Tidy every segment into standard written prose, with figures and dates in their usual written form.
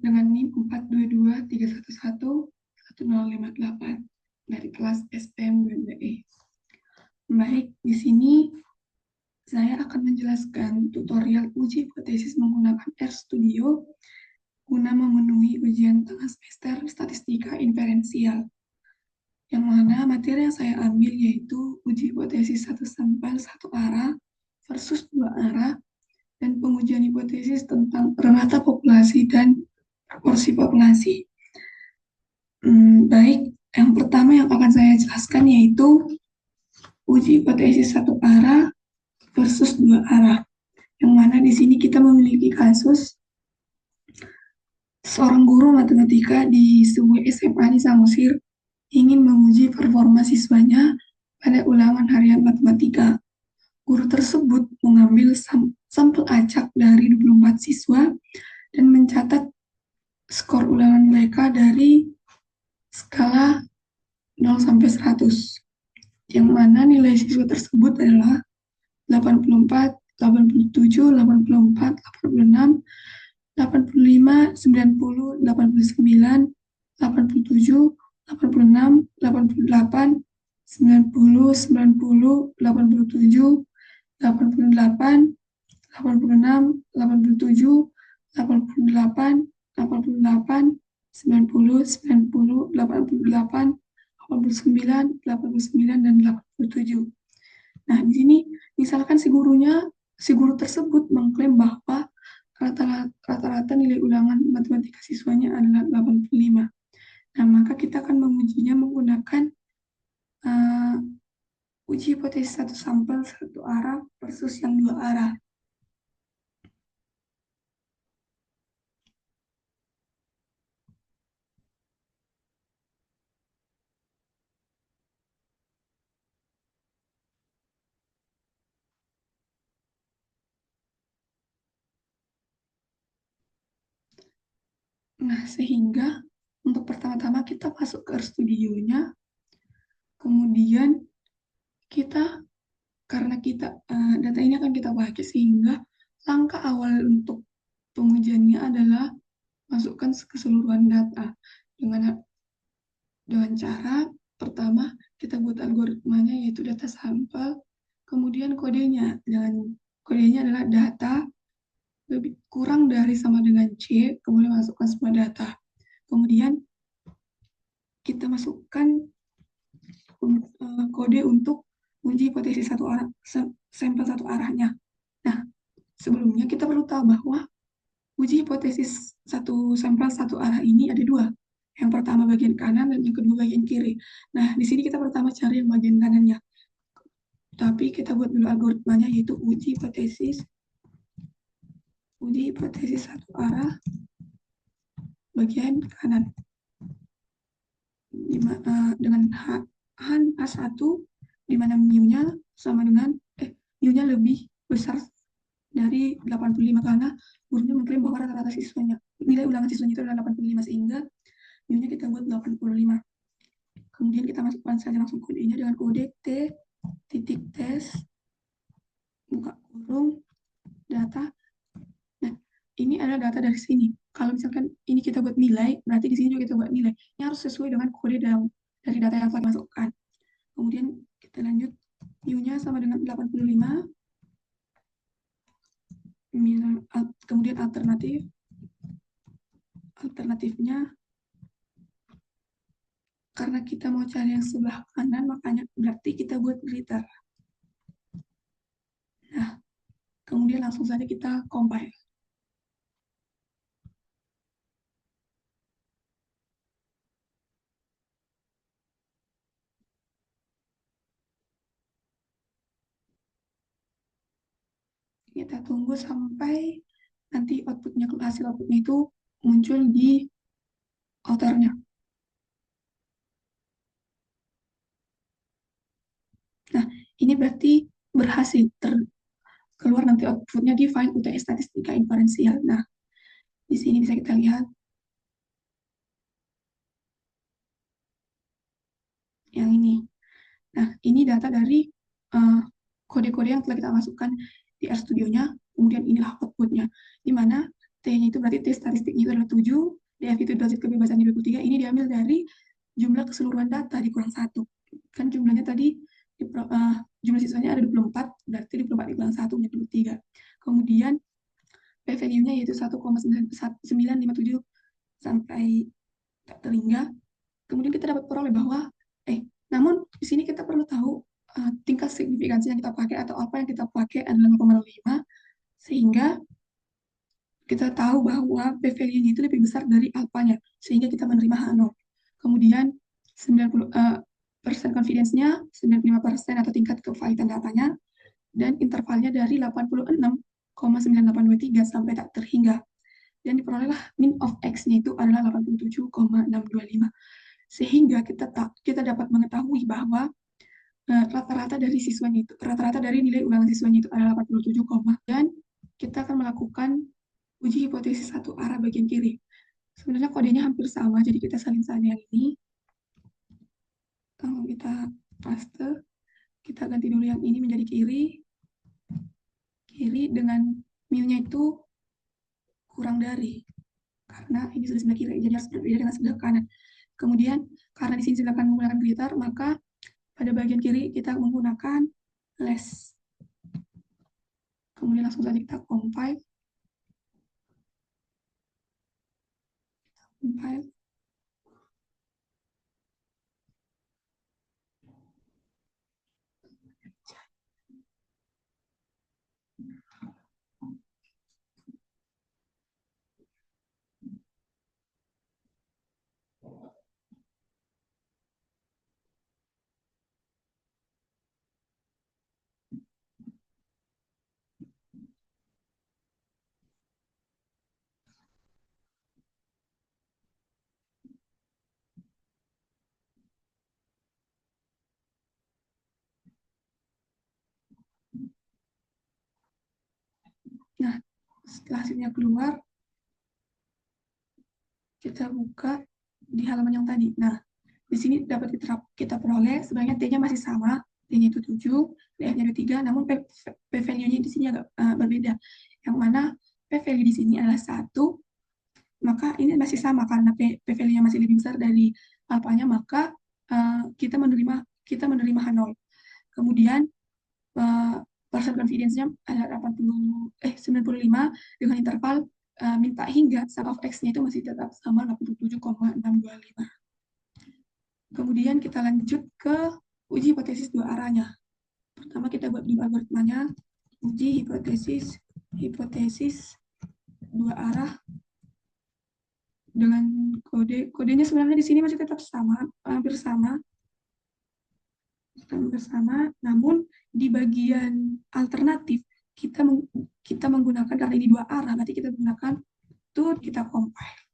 Dengan NIM 42231111058 dari kelas STM BME. Baik, di sini saya akan menjelaskan tutorial uji hipotesis menggunakan RStudio guna memenuhi ujian tengah semester statistika inferensial. Yang mana materi yang saya ambil yaitu uji hipotesis satu sampel satu arah versus dua arah dan pengujian hipotesis tentang remata populasi dan proporsi populasi. Baik, yang pertama yang akan saya jelaskan yaitu uji hipotesis satu arah versus dua arah. Yang mana di sini kita memiliki kasus seorang guru matematika di sebuah SMA di Samosir ingin menguji performa siswanya pada ulangan harian matematika. Guru tersebut mengambil sampel acak dari 24 siswa dan mencatat skor ulangan mereka dari skala 0 sampai 100. Yang mana nilai siswa tersebut adalah 84, 87, 84, 86, 85, 90, 89, 87, 86, 88, 90, 90, 87, 88, 86, 87, 88, 88, 90, 90, 88, 89, 89, dan 87. Nah, di sini misalkan si guru tersebut mengklaim bahwa rata-rata nilai ulangan matematika siswanya adalah 85. Nah, maka kita akan mengujinya menggunakan uji hipotesis satu sampel satu arah versus yang dua arah. Nah, sehingga untuk pertama-tama kita masuk ke RStudionya, kemudian kita, karena kita data ini akan kita pakai, sehingga langkah awal untuk pengujiannya adalah masukkan keseluruhan data dengan cara pertama kita buat algoritmanya yaitu data sampel, kemudian kodenya adalah data lebih kurang dari sama dengan C, kemudian masukkan semua data. Kemudian kita masukkan kode untuk uji hipotesis satu arah, sampel satu arahnya. Nah, sebelumnya kita perlu tahu bahwa uji hipotesis satu sampel satu arah ini ada dua. Yang pertama bagian kanan dan yang kedua bagian kiri. Nah, di sini kita pertama cari yang bagian kanannya. Tapi kita buat dulu algoritmanya yaitu uji hipotesis satu arah bagian kanan. Dengan H1 di mana mu-nya sama dengan mu-nya lebih besar dari 85 karena gurunya mengklaim bahwa rata-rata siswanya nilai ulangan siswanya itu adalah 85 sehingga mu-nya kita buat 85. Kemudian kita masukkan saja langsung kodenya dengan kode T titik tes buka kurung data. Nah, ini adalah data dari sini. Kalau misalkan ini kita buat nilai, berarti di sini juga kita buat nilai. Ini harus sesuai dengan kode dari data yang telah dimasukkan. Kemudian kita lanjut, mu-nya sama dengan 85. Kemudian alternatifnya karena kita mau cari yang sebelah kanan, makanya berarti kita buat greater. Nah, kemudian langsung saja kita compile. Kita tunggu sampai nanti hasil outputnya itu muncul di outernya. Nah, ini berarti berhasil keluar nanti outputnya di file UTS statistika inferensial. Nah, di sini bisa kita lihat yang ini. Nah, ini data dari kode-kode yang telah kita masukkan di RStudionya, kemudian inilah outputnya, di mana T-nya itu berarti T statistiknya itu adalah 7, DF itu derajat kebebasannya 23, ini diambil dari jumlah keseluruhan data dikurang 1. Kan jumlahnya tadi, jumlah siswanya ada 24, berarti 24 dikurang 1 menjadi 23. Kemudian P-value-nya yaitu 1,957 sampai tak terhingga. Kemudian kita dapat peroleh bahwa, namun di sini kita perlu tahu tingkat signifikansi yang kita pakai atau apa yang kita pakai adalah 0,05, sehingga kita tahu bahwa p-value-nya itu lebih besar dari alfanya, sehingga kita menerima H0. Kemudian 90% confidence-nya 95% atau tingkat kevalidan datanya, dan intervalnya dari 86,9823 sampai tak terhingga. Dan diperolehlah min of X-nya itu adalah 87,625. Sehingga kita dapat mengetahui bahwa rata-rata dari siswanya itu, rata-rata dari nilai ulangan siswanya itu adalah 87, dan kita akan melakukan uji hipotesis satu arah bagian kiri. Sebenarnya kodenya hampir sama, jadi kita salin-salin yang ini. Kalau kita paste, kita ganti dulu yang ini menjadi kiri. Kiri dengan mu-nya itu kurang dari, karena ini sudah sebelah kiri, jadi harus berbeda dengan sebelah kanan. Kemudian, karena di sini silakan menggunakan glitter, maka pada bagian kiri kita menggunakan less. Kemudian langsung saja kita compile. Nah, setelah hasilnya keluar, kita buka di halaman yang tadi. Nah, di sini dapat kita peroleh sebenarnya T-nya masih sama, T-nya itu 7, DF-nya 3, namun P-value-nya di sini agak berbeda. Yang mana P-value di sini adalah 1, maka ini masih sama karena P-value-nya masih lebih besar dari alfanya, maka kita menerima H0. Kemudian persen confidence-nya ada 95 dengan interval minta hingga sum of X-nya itu masih tetap sama 87,625. Kemudian kita lanjut ke uji hipotesis dua arahnya. Pertama kita buat dulu algoritmanya, uji hipotesis dua arah dengan kodenya sebenarnya di sini masih tetap sama, hampir sama, namun di bagian alternatif kita menggunakan, karena ini dua arah, berarti kita gunakan itu, kita compile.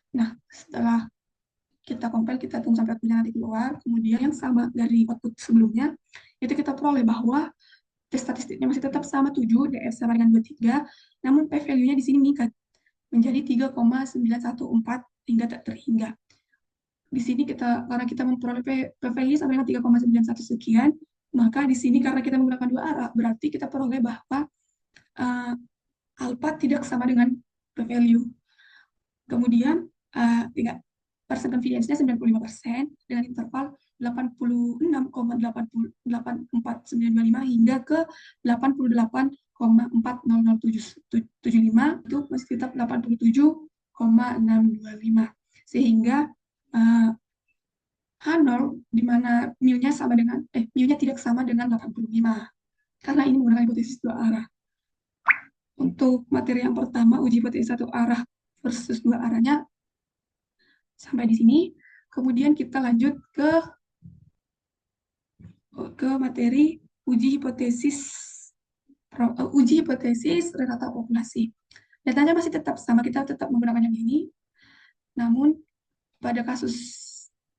Nah, setelah kita compile, kita tunggu sampai outputnya nanti keluar. Kemudian yang sama dari output sebelumnya, itu kita peroleh bahwa tes statistiknya masih tetap sama 7, DF sama dengan 23, namun P-value-nya di sini meningkat menjadi 3,914 hingga tak terhingga. Di sini karena kita memperoleh P-value sama dengan 3,91 sekian, maka di sini karena kita menggunakan dua arah, berarti kita peroleh bahwa alpha tidak sama dengan P-value. Kemudian persen confidence-nya 95% dengan interval 86,8495 hingga ke 88,40075, itu masih tetap 87,625, sehingga H0 di mana mu-nya tidak sama dengan 85 karena ini menggunakan hipotesis dua arah. Untuk materi yang pertama, uji hipotesis satu arah versus dua arahnya sampai di sini. Kemudian kita lanjut ke materi uji hipotesis uji hipotesis rata populasi. Datanya masih tetap sama, kita tetap menggunakan yang ini. Namun pada kasus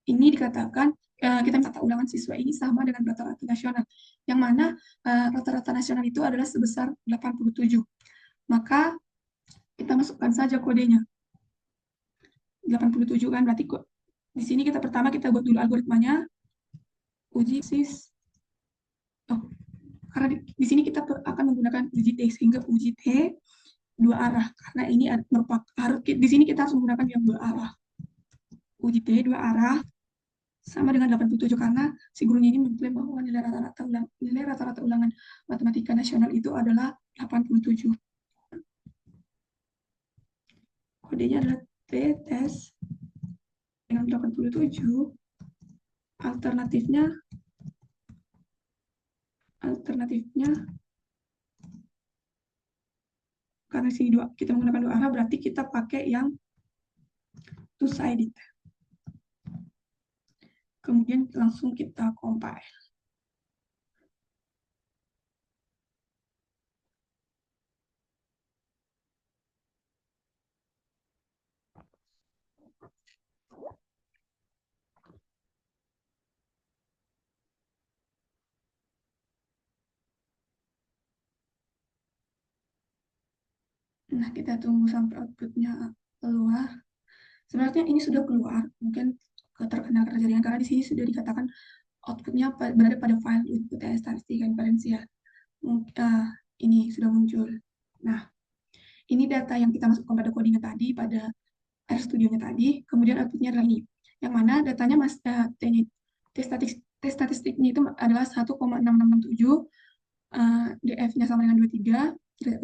ini dikatakan kita minta ulangan siswa ini sama dengan rata-rata nasional, yang mana rata-rata nasional itu adalah sebesar 87. Maka kita masukkan saja kodenya 87 kan, berarti kok di sini kita pertama kita buat dulu algoritmanya uji sis. Oh, karena di sini kita akan menggunakan uji T, sehingga uji T dua arah karena ini merupakan harus di sini kita harus menggunakan yang dua arah. Uji T dua arah sama dengan 87 karena si gurunya ini mengklaim bahwa nilai rata-rata ulangan matematika nasional itu adalah 87. Kodenya adalah T tes dengan 87. Alternatifnya karena sini kita menggunakan dua arah, berarti kita pakai yang two sided. Kemudian langsung kita compile. Nah, kita tunggu sampai outputnya keluar. Sebenarnya ini sudah keluar, mungkin terkena jaringan karena di sini sudah dikatakan outputnya berada pada file input statistik inferensial. Ini sudah muncul. Nah, ini data yang kita masukkan pada codingnya tadi, pada RStudio-nya tadi, kemudian outputnya adalah ini. Yang mana datanya tes statistiknya itu adalah 1,6667, DF-nya sama dengan 23,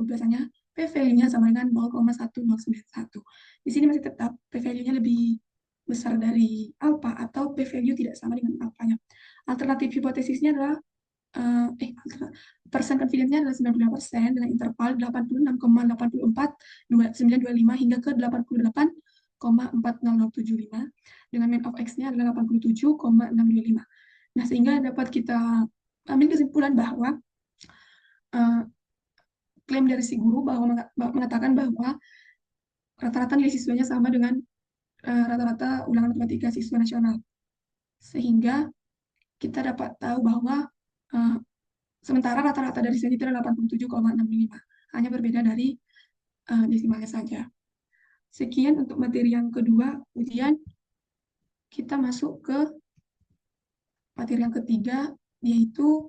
biasanya P-value-nya sama dengan 0,1091. Di sini masih tetap P-value-nya lebih besar dari alpha atau P-value tidak sama dengan alpha-nya. Alternatif hipotesisnya adalah persen confidence-nya adalah 92% dengan interval 86,842925 hingga ke 88,40075 dengan mean of X-nya adalah 87,625. Nah, sehingga dapat kita ambil kesimpulan bahwa klaim dari si guru bahwa mengatakan bahwa rata-rata nilai siswanya sama dengan rata-rata ulangan matematika siswa nasional. Sehingga kita dapat tahu bahwa sementara rata-rata dari sini itu adalah 87,625. Hanya berbeda dari desimalnya saja. Sekian untuk materi yang kedua, ujian. Kita masuk ke materi yang ketiga, yaitu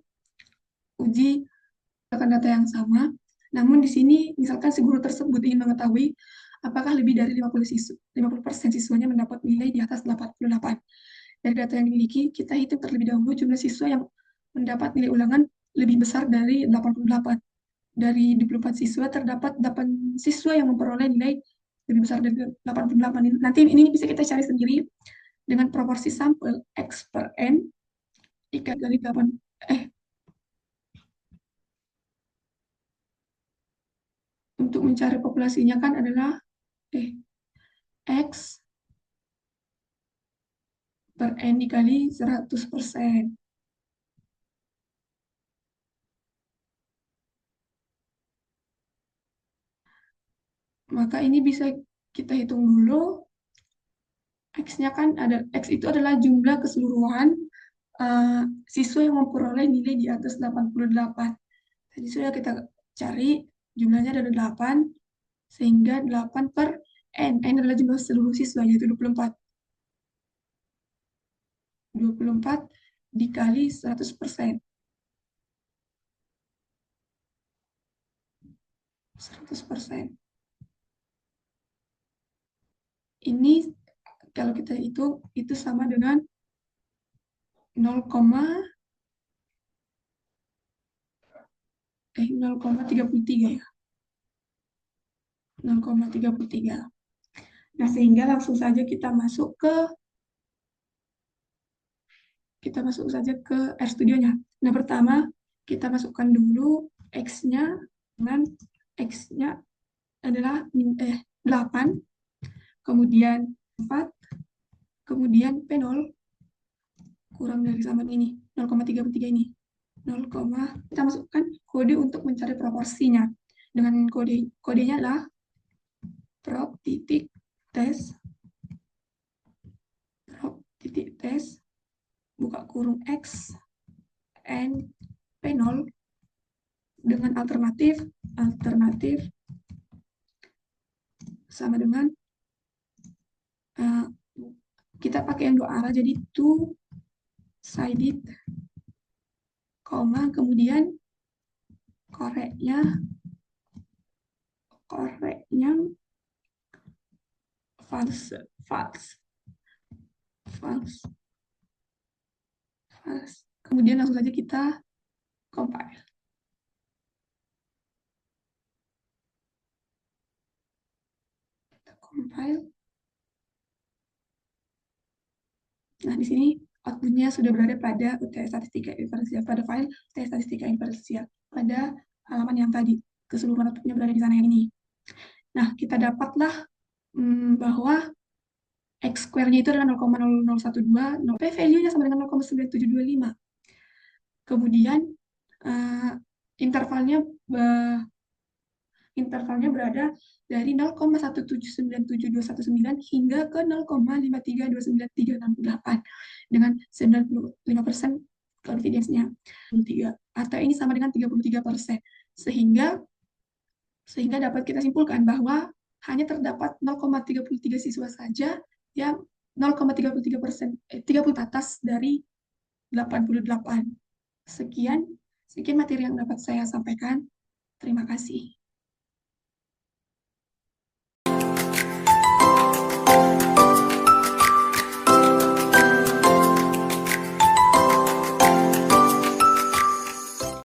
uji data yang sama. Namun di sini, misalkan si guru tersebut ingin mengetahui apakah lebih dari 50% siswanya mendapat nilai di atas 88. Dari data yang dimiliki, kita hitung terlebih dahulu jumlah siswa yang mendapat nilai ulangan lebih besar dari 88. Dari 24 siswa, terdapat 8 siswa yang memperoleh nilai lebih besar dari 88. Nanti ini bisa kita cari sendiri dengan proporsi sampel X per N dikali 8. Untuk mencari populasinya kan adalah X per N dikali 100%. Maka ini bisa kita hitung dulu. X-nya kan X itu adalah jumlah keseluruhan siswa yang memperoleh nilai di atas 88. Tadi sudah kita cari, jumlahnya ada 8, sehingga 8 per N. N adalah jumlah seluruh siswa, yaitu 24. 24 dikali 100%. 100%. Ini kalau kita hitung, itu sama dengan 0,33 ya. 0,33. Nah, sehingga langsung saja kita masuk ke kita masuk saja ke RStudio-nya. Nah, pertama kita masukkan dulu X-nya dengan X-nya adalah 8, kemudian 4, kemudian P0 kurang dari sama ini, 0,33 ini. 0, kita masukkan kode untuk mencari proporsinya. Dengan kodenya adalah prop titik tes, buka kurung X, N, P0 dengan alternatif sama dengan kita pakai yang dua arah, jadi two sided, koma, kemudian koreknya false. Kemudian langsung saja kita compile. Nah, di sini outputnya sudah berada pada UTS statistika inversial, pada file UTS statistika inversial, pada halaman yang tadi. Keseluruhan outputnya berada di sana yang ini. Nah, kita dapatlah bahwa X square-nya itu adalah 0,0012, P value-nya sama dengan 0,9725. Kemudian intervalnya berada dari 0,1797219 hingga ke 0,5329368 dengan 95% confidence-nya 3, atau ini sama dengan 33%. Sehingga dapat kita simpulkan bahwa hanya terdapat 0,33 siswa saja yang 0,33%, 30 atas dari 88. Sekian materi yang dapat saya sampaikan. Terima kasih.